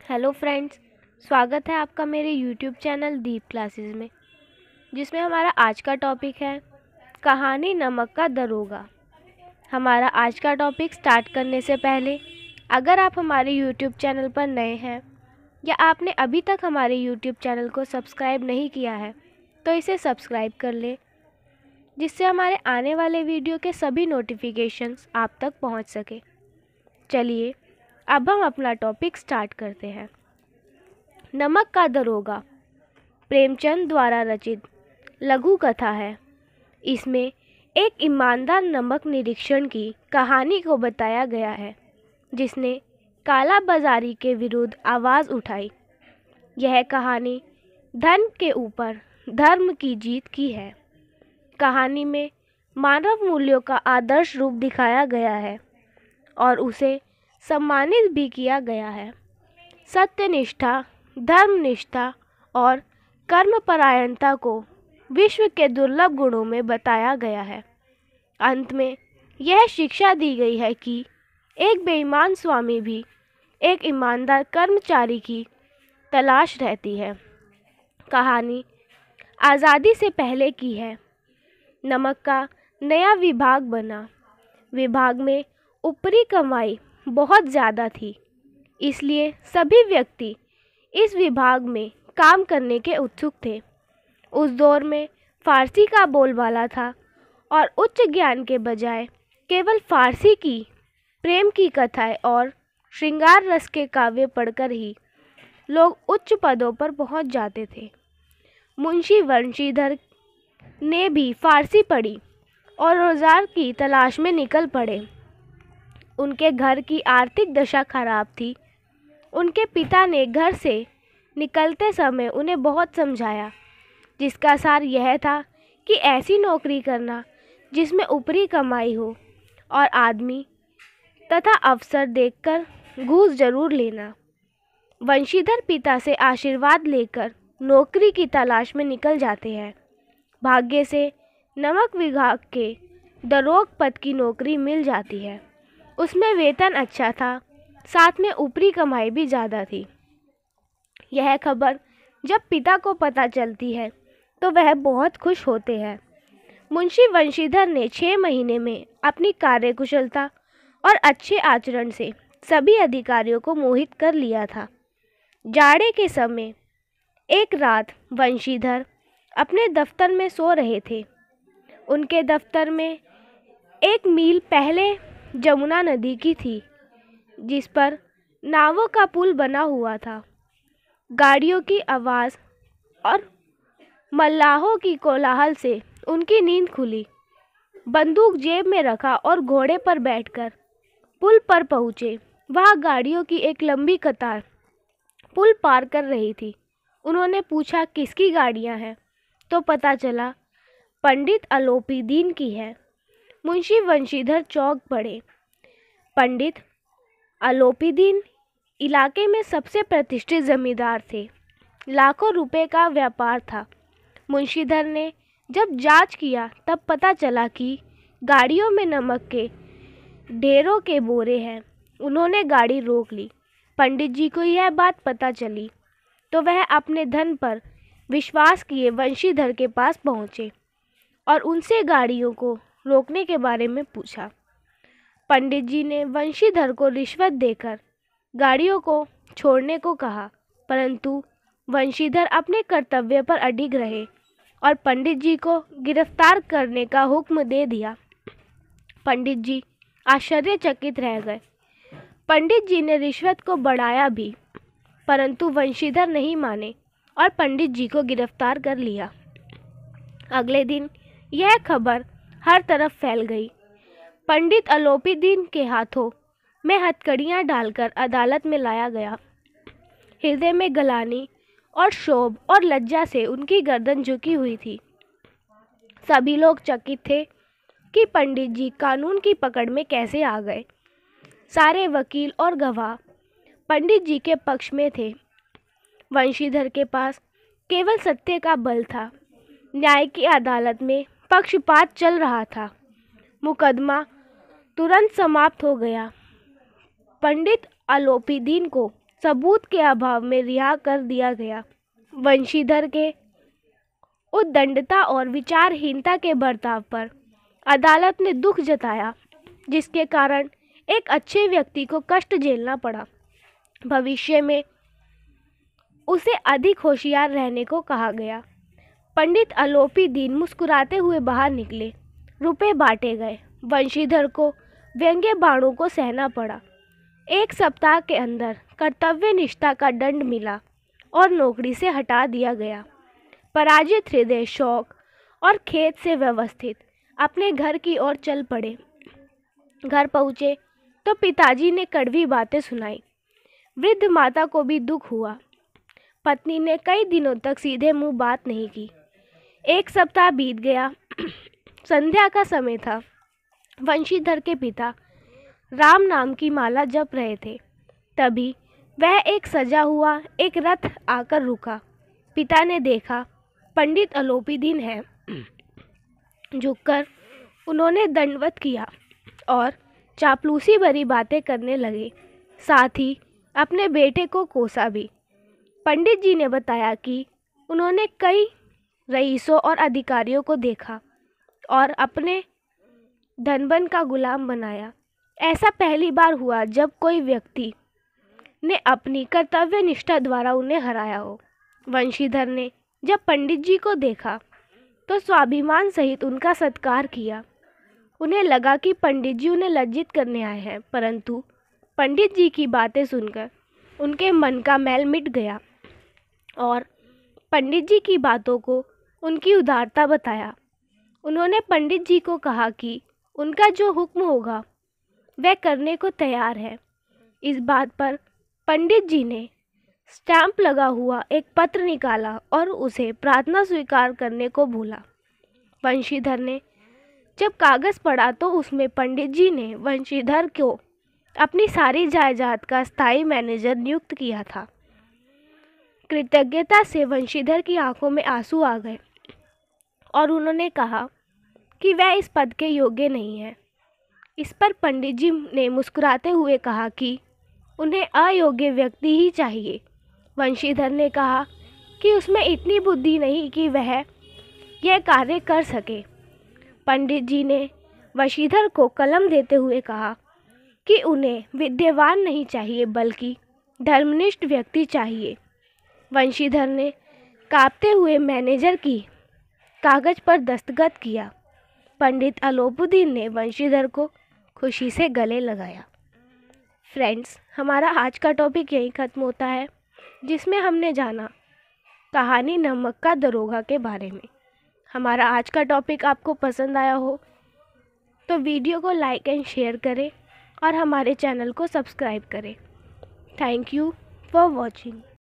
Hello friends, स्वागत है आपका मेरे यूट्यूब चैनल दीप क्लासेस में, जिसमें हमारा आज का टॉपिक है कहानी नमक का दरोगा। हमारा आज का टॉपिक स्टार्ट करने से पहले अगर आप हमारे यूट्यूब चैनल पर नए हैं या आपने अभी तक हमारे यूट्यूब चैनल को सब्सक्राइब नहीं किया है तो इसे सब्सक्राइब कर लें, जिससे हमारे आने वाले वीडियो के सभी नोटिफिकेशंस आप तक पहुंच सके। चलिए अब हम अपना टॉपिक स्टार्ट करते हैं। नमक का दरोगा प्रेमचंद द्वारा रचित लघु कथा है। इसमें एक ईमानदार नमक निरीक्षण की कहानी को बताया गया है, जिसने काला बाजारी के विरुद्ध आवाज़ उठाई। यह कहानी धन के ऊपर धर्म की जीत की है। कहानी में मानव मूल्यों का आदर्श रूप दिखाया गया है और उसे सम्मानित भी किया गया है। सत्यनिष्ठा, धर्मनिष्ठा और कर्मपरायणता को विश्व के दुर्लभ गुणों में बताया गया है। अंत में यह शिक्षा दी गई है कि एक बेईमान स्वामी भी एक ईमानदार कर्मचारी की तलाश रहती है। कहानी आज़ादी से पहले की है। नमक का नया विभाग बना। विभाग में ऊपरी कमाई बहुत ज़्यादा थी, इसलिए सभी व्यक्ति इस विभाग में काम करने के उत्सुक थे। उस दौर में फारसी का बोलबाला था और उच्च ज्ञान के बजाय केवल फारसी की प्रेम की कथाएं और श्रृंगार रस के काव्य पढ़कर ही लोग उच्च पदों पर पहुंच जाते थे। मुंशी वंशीधर ने भी फारसी पढ़ी और रोज़गार की तलाश में निकल पड़े। उनके घर की आर्थिक दशा खराब थी। उनके पिता ने घर से निकलते समय उन्हें बहुत समझाया, जिसका सार यह था कि ऐसी नौकरी करना जिसमें ऊपरी कमाई हो और आदमी तथा अवसर देखकर घूस जरूर लेना। वंशीधर पिता से आशीर्वाद लेकर नौकरी की तलाश में निकल जाते हैं। भाग्य से नमक विभाग के दरोग पद की नौकरी मिल जाती है। उसमें वेतन अच्छा था, साथ में ऊपरी कमाई भी ज़्यादा थी। यह खबर जब पिता को पता चलती है तो वह बहुत खुश होते हैं। मुंशी वंशीधर ने 6 महीने में अपनी कार्यकुशलता और अच्छे आचरण से सभी अधिकारियों को मोहित कर लिया था। जाड़े के समय एक रात वंशीधर अपने दफ्तर में सो रहे थे। उनके दफ्तर में 1 मील पहले जमुना नदी की थी, जिस पर नावों का पुल बना हुआ था। गाड़ियों की आवाज़ और मल्लाहों की कोलाहल से उनकी नींद खुली। बंदूक जेब में रखा और घोड़े पर बैठकर पुल पर पहुँचे। वहाँ गाड़ियों की एक लंबी कतार पुल पार कर रही थी। उन्होंने पूछा, किसकी गाड़ियाँ हैं? तो पता चला पंडित अलोपीदीन की है। मुंशी वंशीधर चौंक पड़े। पंडित अलोपीदीन इलाके में सबसे प्रतिष्ठित जमींदार थे। लाखों रुपए का व्यापार था। मुंशीधर ने जब जांच किया तब पता चला कि गाड़ियों में नमक के ढेरों के बोरे हैं। उन्होंने गाड़ी रोक ली। पंडित जी को यह बात पता चली तो वह अपने धन पर विश्वास किए वंशीधर के पास पहुँचे और उनसे गाड़ियों को रोकने के बारे में पूछा। पंडित जी ने वंशीधर को रिश्वत देकर गाड़ियों को छोड़ने को कहा, परंतु वंशीधर अपने कर्तव्य पर अडिग रहे और पंडित जी को गिरफ्तार करने का हुक्म दे दिया। पंडित जी आश्चर्यचकित रह गए। पंडित जी ने रिश्वत को बढ़ाया भी, परंतु वंशीधर नहीं माने और पंडित जी को गिरफ्तार कर लिया। अगले दिन यह खबर हर तरफ फैल गई। पंडित अलोपीदीन के हाथों में हथकड़ियाँ डालकर अदालत में लाया गया। हृदय में गलानी और क्षोभ और लज्जा से उनकी गर्दन झुकी हुई थी। सभी लोग चकित थे कि पंडित जी कानून की पकड़ में कैसे आ गए। सारे वकील और गवाह पंडित जी के पक्ष में थे। वंशीधर के पास केवल सत्य का बल था। न्याय की अदालत में पक्षपात चल रहा था। मुकदमा तुरंत समाप्त हो गया। पंडित अलोपीदीन को सबूत के अभाव में रिहा कर दिया गया। वंशीधर के उद्दंडता और विचारहीनता के बर्ताव पर अदालत ने दुख जताया, जिसके कारण एक अच्छे व्यक्ति को कष्ट झेलना पड़ा। भविष्य में उसे अधिक होशियार रहने को कहा गया। पंडित अलोपीदीन मुस्कुराते हुए बाहर निकले। रुपए बांटे गए। वंशीधर को व्यंग्य बाणों को सहना पड़ा। 1 सप्ताह के अंदर कर्तव्य निष्ठा का दंड मिला और नौकरी से हटा दिया गया। पराजित हृदय शौक और खेद से व्यवस्थित अपने घर की ओर चल पड़े। घर पहुँचे तो पिताजी ने कड़वी बातें सुनाई। वृद्ध माता को भी दुख हुआ। पत्नी ने कई दिनों तक सीधे मुंह बात नहीं की। 1 सप्ताह बीत गया। संध्या का समय था। वंशीधर के पिता राम नाम की माला जप रहे थे। तभी वह एक सजा हुआ एक रथ आकर रुका। पिता ने देखा पंडित अलोपीदीन है। झुककर उन्होंने दंडवत किया और चापलूसी भरी बातें करने लगे। साथ ही अपने बेटे को कोसा भी। पंडित जी ने बताया कि उन्होंने कई रईसों और अधिकारियों को देखा और अपने धनबन का गुलाम बनाया। ऐसा पहली बार हुआ जब कोई व्यक्ति ने अपनी कर्तव्य निष्ठा द्वारा उन्हें हराया हो। वंशीधर ने जब पंडित जी को देखा तो स्वाभिमान सहित उनका सत्कार किया। उन्हें लगा कि पंडित जी उन्हें लज्जित करने आए हैं, परंतु पंडित जी की बातें सुनकर उनके मन का मैल मिट गया और पंडित जी की बातों को उनकी उदारता बताया। उन्होंने पंडित जी को कहा कि उनका जो हुक्म होगा वह करने को तैयार है। इस बात पर पंडित जी ने स्टैंप लगा हुआ एक पत्र निकाला और उसे प्रार्थना स्वीकार करने को बोला। वंशीधर ने जब कागज़ पढ़ा तो उसमें पंडित जी ने वंशीधर को अपनी सारी जायदाद का स्थायी मैनेजर नियुक्त किया था। कृतज्ञता से वंशीधर की आंखों में आंसू आ गए और उन्होंने कहा कि वह इस पद के योग्य नहीं है। इस पर पंडित जी ने मुस्कुराते हुए कहा कि उन्हें अयोग्य व्यक्ति ही चाहिए। वंशीधर ने कहा कि उसमें इतनी बुद्धि नहीं कि वह यह कार्य कर सके। पंडित जी ने वंशीधर को कलम देते हुए कहा कि उन्हें विद्यावान नहीं चाहिए बल्कि धर्मनिष्ठ व्यक्ति चाहिए। वंशीधर ने कांपते हुए मैनेजर की कागज़ पर दस्तखत किया। पंडित अलोपीदीन ने वंशीधर को खुशी से गले लगाया। फ्रेंड्स, हमारा आज का टॉपिक यहीं ख़त्म होता है, जिसमें हमने जाना कहानी नमक का दरोगा के बारे में। हमारा आज का टॉपिक आपको पसंद आया हो तो वीडियो को लाइक एंड शेयर करें और हमारे चैनल को सब्सक्राइब करें। Thank you for watching.